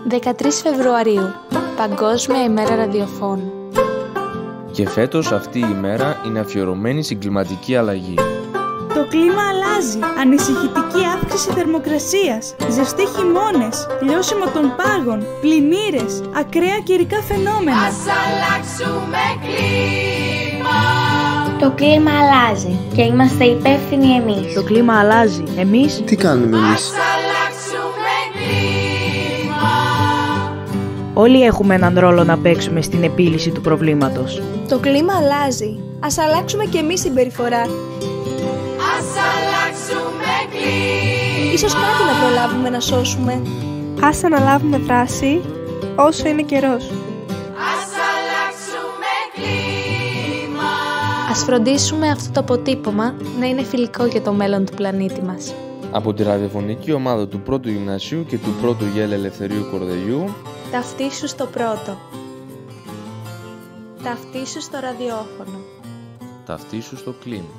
13 Φεβρουαρίου, Παγκόσμια ημέρα ραδιοφώνου. Και φέτος αυτή η ημέρα είναι αφιερωμένη στην κλιματική αλλαγή. Το κλίμα αλλάζει, ανησυχητική αύξηση θερμοκρασίας, ζεστοί χειμώνες, λιώσιμο των πάγων, πλημμύρες, ακραία καιρικά φαινόμενα. Ας αλλάξουμε κλίμα. Το κλίμα αλλάζει και είμαστε υπεύθυνοι εμείς. Το κλίμα αλλάζει. Εμείς τι κάνουμε εμείς? Ας αλλάξουμε κλίμα. όλοι έχουμε έναν ρόλο να παίξουμε στην επίλυση του προβλήματος. Το κλίμα αλλάζει. Ας αλλάξουμε και εμείς συμπεριφορά. Ας αλλάξουμε κλίμα. Ίσως κάτι να προλάβουμε να σώσουμε. Ας αναλάβουμε δράση όσο είναι καιρός. Ας αλλάξουμε κλίμα. Ας φροντίσουμε αυτό το αποτύπωμα να είναι φιλικό για το μέλλον του πλανήτη μας. Από τη ραδιοφωνική ομάδα του πρώτου γυμνασίου και του πρώτου ΓΕΛ Ελευθερίου Κορδελιού. Ταυτίσου στο πρώτο. Ταυτίσου στο ραδιόφωνο. Ταυτίσου στο κλίμα.